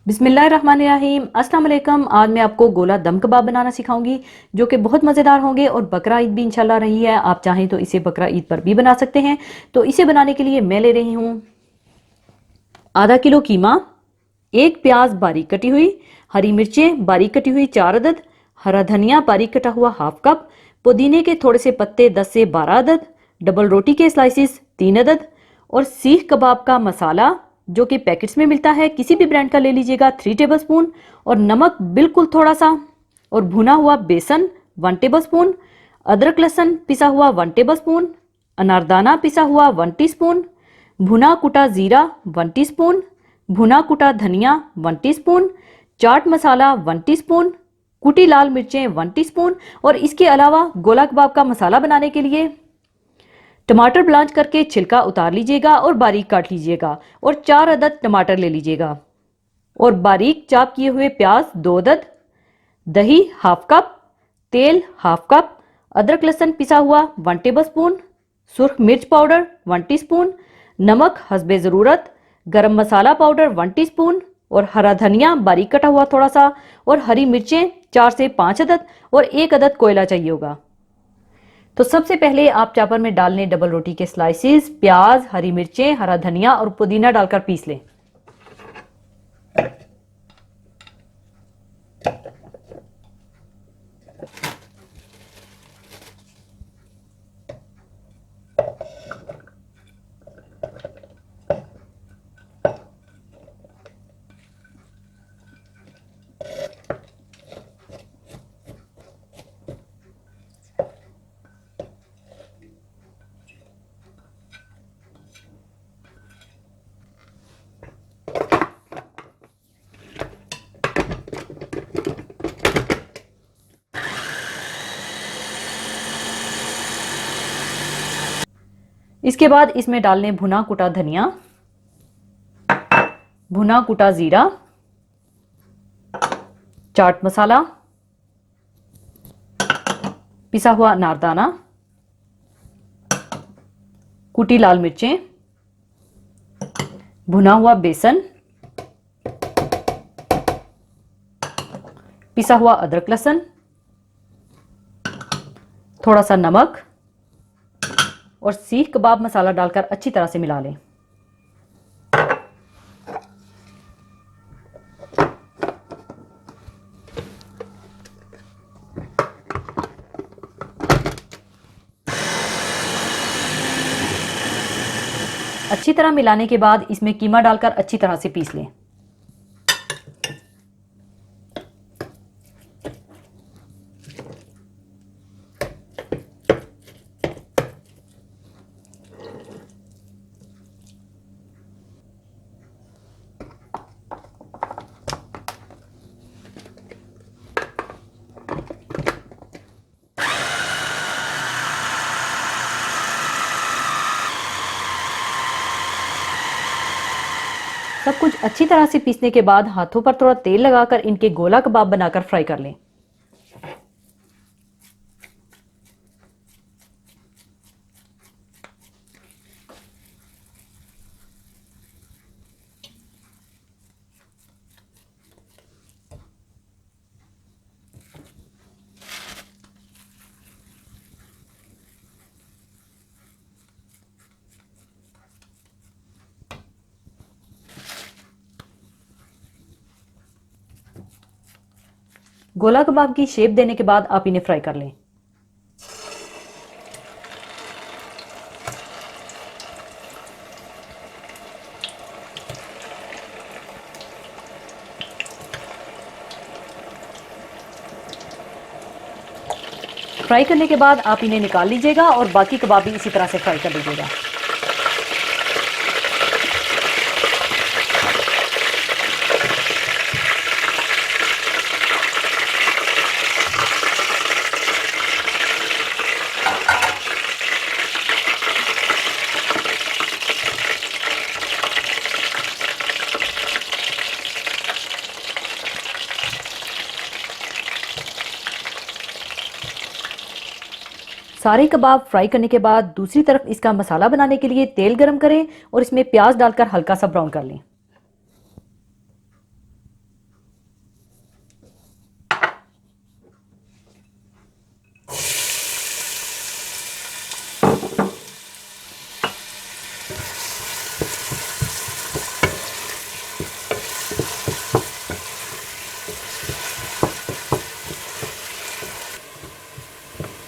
बिस्मिल्लाहिर्रहमानिर्रहीम। अस्सलाम वालेकुम। आज मैं आपको गोला दम कबाब बनाना सिखाऊंगी जो कि बहुत मज़ेदार होंगे और बकरा ईद भी इंशाल्लाह रही है। आप चाहें तो इसे बकरा ईद पर भी बना सकते हैं। तो इसे बनाने के लिए मैं ले रही हूँ आधा किलो कीमा, एक प्याज बारीक कटी हुई, हरी मिर्चें बारीक कटी हुई 4 अदद, हरा धनिया बारीक कटा हुआ हाफ कप, पुदीने के थोड़े से पत्ते 10 से 12 अदद, डबल रोटी के स्लाइसिस 3 अदद और सीख कबाब का मसाला जो कि पैकेट्स में मिलता है, किसी भी ब्रांड का ले लीजिएगा 3 टेबलस्पून, और नमक बिल्कुल थोड़ा सा, और भुना हुआ बेसन 1 टेबलस्पून, अदरक लहसुन पिसा हुआ 1 टेबलस्पून, अनारदाना पिसा हुआ 1 टीस्पून, भुना कुटा जीरा 1 टीस्पून, भुना कुटा धनिया 1 टीस्पून, चाट मसाला 1 टीस्पून, कुटी लाल मिर्चें 1 टीस्पून। और इसके अलावा गोला कबाब का मसाला बनाने के लिए टमाटर ब्लांच करके छिलका उतार लीजिएगा और बारीक काट लीजिएगा, और 4 अदद टमाटर ले लीजिएगा, और बारीक चाप किए हुए प्याज 2 अदद, दही हाफ कप, तेल हाफ कप, अदरक लहसुन पिसा हुआ 1 टेबलस्पून, सुर्ख मिर्च पाउडर 1 टीस्पून, नमक हस्बे ज़रूरत, गरम मसाला पाउडर 1 टीस्पून, और हरा धनिया बारीक कटा हुआ थोड़ा सा, और हरी मिर्चें 4 से 5 अदद, और 1 अदद कोयला चाहिए होगा। तो सबसे पहले आप चापर में डाल लें डबल रोटी के स्लाइसिस, प्याज, हरी मिर्चें, हरा धनिया और पुदीना डालकर पीस लें। इसके बाद इसमें डाल लें भुना कुटा धनिया, भुना कुटा जीरा, चाट मसाला, पिसा हुआ अनारदाना, कुटी लाल मिर्चें, भुना हुआ बेसन, पिसा हुआ अदरक लहसुन, थोड़ा सा नमक, और सीख कबाब मसाला डालकर अच्छी तरह से मिला लें। अच्छी तरह मिलाने के बाद इसमें कीमा डालकर अच्छी तरह से पीस लें। सब कुछ अच्छी तरह से पीसने के बाद हाथों पर थोड़ा तेल लगाकर इनके गोला कबाब बनाकर फ्राई कर लें। गोला कबाब की शेप देने के बाद आप इन्हें फ्राई कर लें। फ्राई करने के बाद आप इन्हें निकाल लीजिएगा और बाकी कबाब भी इसी तरह से फ्राई कर लीजिएगा। सारे कबाब फ्राई करने के बाद दूसरी तरफ इसका मसाला बनाने के लिए तेल गरम करें और इसमें प्याज डालकर हल्का सा ब्राउन कर लें।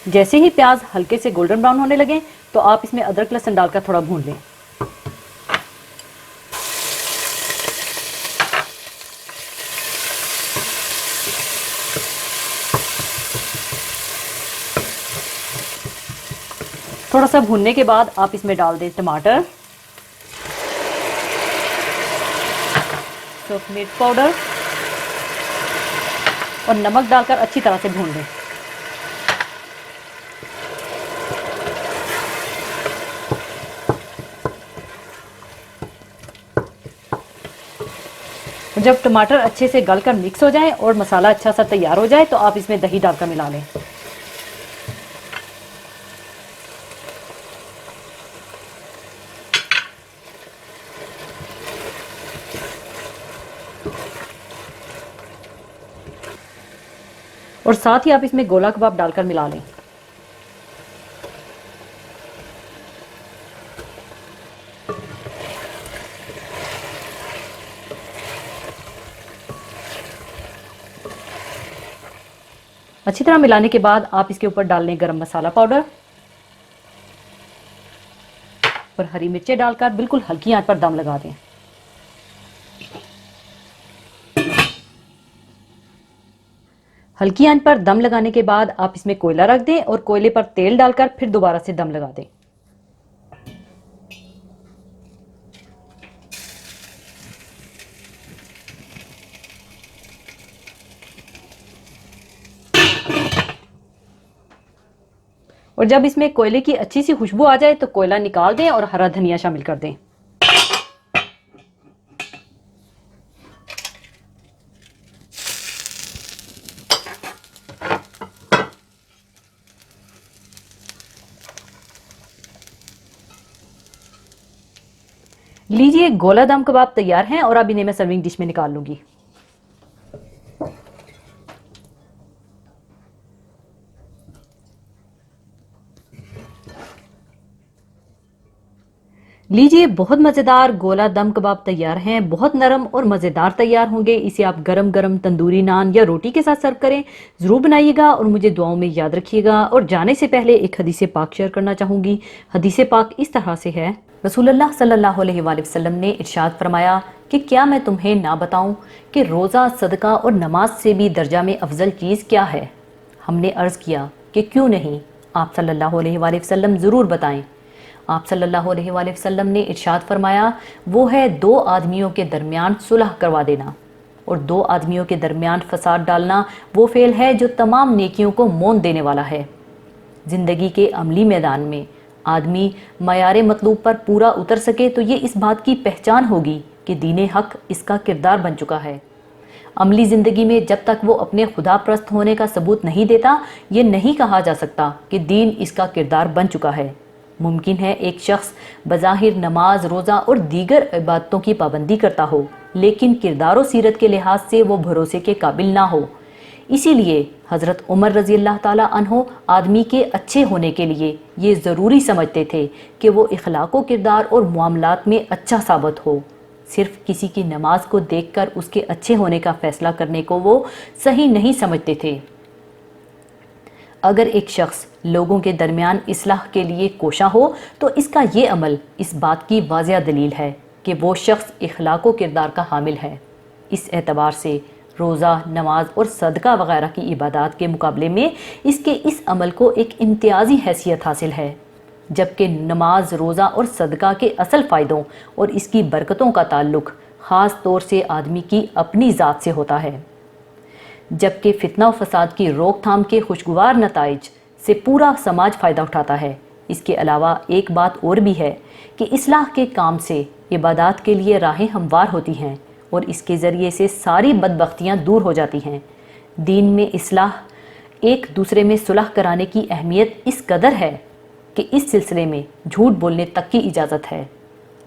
जैसे ही प्याज हल्के से गोल्डन ब्राउन होने लगे तो आप इसमें अदरक लहसुन डालकर थोड़ा भून लें। थोड़ा सा भूनने के बाद आप इसमें डाल दें टमाटर, सोफ्ट मिर्च पाउडर और नमक डालकर अच्छी तरह से भून लें। जब टमाटर अच्छे से गलकर मिक्स हो जाए और मसाला अच्छा सा तैयार हो जाए तो आप इसमें दही डालकर मिला लें। और साथ ही आप इसमें गोला कबाब डालकर मिला लें। अच्छी तरह मिलाने के बाद आप इसके ऊपर डाल लें गरम मसाला पाउडर और हरी मिर्चें डालकर बिल्कुल हल्की आंच पर दम लगा दें। हल्की आंच पर दम लगाने के बाद आप इसमें कोयला रख दें और कोयले पर तेल डालकर फिर दोबारा से दम लगा दें। और जब इसमें कोयले की अच्छी सी खुशबू आ जाए तो कोयला निकाल दें और हरा धनिया शामिल कर दें। लीजिए, गोला दम कबाब तैयार हैं और अब इन्हें मैं सर्विंग डिश में निकाल लूंगी। लीजिए, बहुत मज़ेदार गोला दम कबाब तैयार हैं। बहुत नरम और मज़ेदार तैयार होंगे। इसे आप गरम गरम तंदूरी नान या रोटी के साथ सर्व करें। ज़रूर बनाइएगा और मुझे दुआओं में याद रखिएगा। और जाने से पहले एक हदीस पाक शेयर करना चाहूँगी। हदीस पाक इस तरह से है, रसूलुल्लाह सल्लल्लाहु अलैहि वसल्लम ने इरशाद फरमाया कि क्या मैं तुम्हें ना बताऊं कि रोज़ा, सदका और नमाज से भी दर्जा में अफजल चीज़ क्या है। हमने अर्ज़ किया कि क्यों नहीं, आप सल्लल्लाहु अलैहि वसल्लम ज़रूर बताएं। आप सल्लल्लाहु अलैहि वसल्लम ने इरशाद फरमाया, वो है दो आदमियों के दरमियान सुलह करवा देना। और दो आदमियों के दरमियान फसाद डालना वो फेल है जो तमाम नेकियों को मौन देने वाला है। ज़िंदगी के अमली मैदान में आदमी मयारे मतलूब पर पूरा उतर सके तो ये इस बात की पहचान होगी कि दीन हक इसका किरदार बन चुका है। अमली ज़िंदगी में जब तक वो अपने खुदा परस्त होने का सबूत नहीं देता, ये नहीं कहा जा सकता कि दीन इसका किरदार बन चुका है। मुमकिन है एक शख्स बज़ाहिर नमाज, रोज़ा और दीगर इबादतों की पाबंदी करता हो, लेकिन किरदार और सीरत के लिहाज से वो भरोसे के काबिल ना हो। इसीलिए हज़रत उमर रज़ी अल्लाह ताला अन्हो आदमी के अच्छे होने के लिए ये ज़रूरी समझते थे कि वो इखलाक़ किरदार और मामलात में अच्छा साबित हो। सिर्फ किसी की नमाज को देखकर उसके अच्छे होने का फ़ैसला करने को वो सही नहीं समझते थे। अगर एक शख्स लोगों के दरमियान इस्लाह के लिए कोशा हो तो इसका ये अमल इस बात की वाज़िया दलील है कि वो शख्स इखलाक़ किरदार का हामिल है। इस एतबार से रोज़ा, नमाज और सदका वगैरह की इबादत के मुकाबले में इसके इस अमल को एक इम्तियाज़ी हैसियत हासिल है। जबकि नमाज, रोज़ा और सदका के असल फ़ायदों और इसकी बरकतों का ताल्लुक़ ख़ास तौर से आदमी की अपनी ज़ात से होता है। जबकि फितना व फसाद की रोकथाम के खुशगवार नताइज से पूरा समाज फ़ायदा उठाता है। इसके अलावा एक बात और भी है कि इस्लाह के काम से इबादत के लिए राहें हमवार होती हैं और इसके ज़रिए से सारी बदबख्तियाँ दूर हो जाती हैं। दीन में इस्लाह, एक दूसरे में सुलह कराने की अहमियत इस कदर है कि इस सिलसिले में झूठ बोलने तक की इजाज़त है।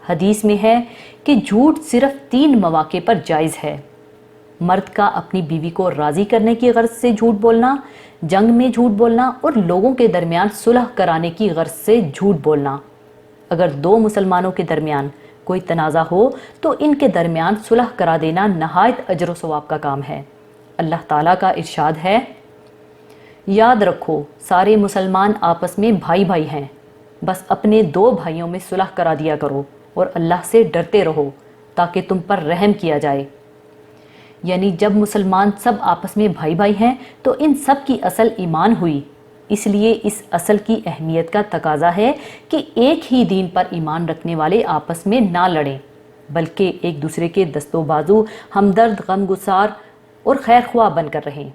हदीस में है कि झूठ सिर्फ़ 3 मौक़े पर जायज़ है। मर्द का अपनी बीवी को राज़ी करने की गर्ज से झूठ बोलना, जंग में झूठ बोलना और लोगों के दरमियान सुलह कराने की गर्ज से झूठ बोलना। अगर 2 मुसलमानों के दरमियान कोई तनाज़ा हो तो इनके दरमियान सुलह करा देना नहायत अजर व सवाब का काम है। अल्लाह ताला का इरशाद है याद रखो, सारे मुसलमान आपस में भाई भाई हैं। बस अपने दो भाइयों में सुलह करा दिया करो और अल्लाह से डरते रहो ताकि तुम पर रहम किया जाए। यानी जब मुसलमान सब आपस में भाई भाई हैं तो इन सब की असल ईमान हुई। इसलिए इस असल की अहमियत का तकाजा है कि एक ही दीन पर ईमान रखने वाले आपस में ना लड़ें, बल्कि एक दूसरे के दस्तों बाजू, हमदर्द, गमगुसार और खैर ख्वाह बनकर रहें।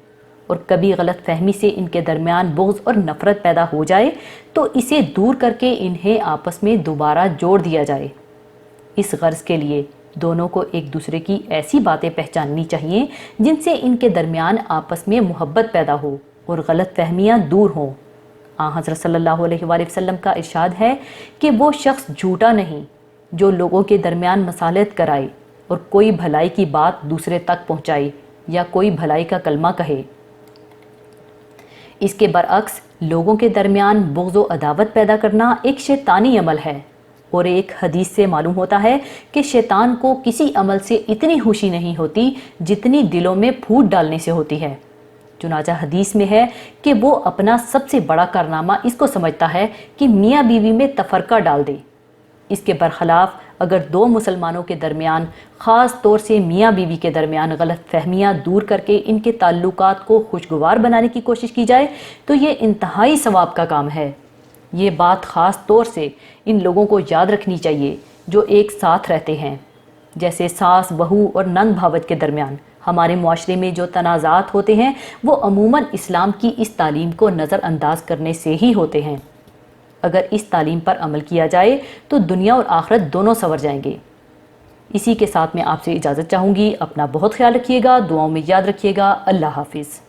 और कभी गलत फहमी से इनके दरमियान बोझ और नफ़रत पैदा हो जाए तो इसे दूर करके इन्हें आपस में दोबारा जोड़ दिया जाए। इस गर्ज के लिए दोनों को एक दूसरे की ऐसी बातें पहचाननी चाहिए जिनसे इनके दरमियान आपस में मोहब्बत पैदा हो और गलत फहमियाँ दूर हों। हज़रत सल्लल्लाहु अलैहि वसल्लम का इरशाद है कि वो शख्स झूठा नहीं जो लोगों के दरमियान मसालत कराए और कोई भलाई की बात दूसरे तक पहुँचाए या कोई भलाई का कलमा कहे। इसके बरअक्स लोगों के दरमियान बुग़्ज़ व अदावत पैदा करना एक शैतानी अमल है। और एक हदीस से मालूम होता है कि शैतान को किसी अमल से इतनी खुशी नहीं होती जितनी दिलों में फूट डालने से होती है। चुनाचा हदीस में है कि वो अपना सबसे बड़ा कारनामा इसको समझता है कि मियाँ बीवी में तफरका डाल दे। इसके बरखिलाफ़ अगर दो मुसलमानों के दरमियान, ख़ास तौर से मियाँ बीवी के दरमियान गलत फहमियाँ दूर करके इनके ताल्लुकात को खुशगवार बनाने की कोशिश की जाए तो ये इंतहाई सवाब का काम है। ये बात ख़ास तौर से इन लोगों को याद रखनी चाहिए जो एक साथ रहते हैं। जैसे सास, बहू और नंद भावत के दरमियान हमारे मुआशरे में जो तनाज़ात होते हैं वो अमूमन इस्लाम की इस तालीम को नज़रअंदाज करने से ही होते हैं। अगर इस तालीम पर अमल किया जाए तो दुनिया और आखिरत दोनों संवर जाएंगे। इसी के साथ मैं आपसे इजाज़त चाहूँगी। अपना बहुत ख्याल रखिएगा, दुआओं में याद रखिएगा। अल्लाह हाफिज़।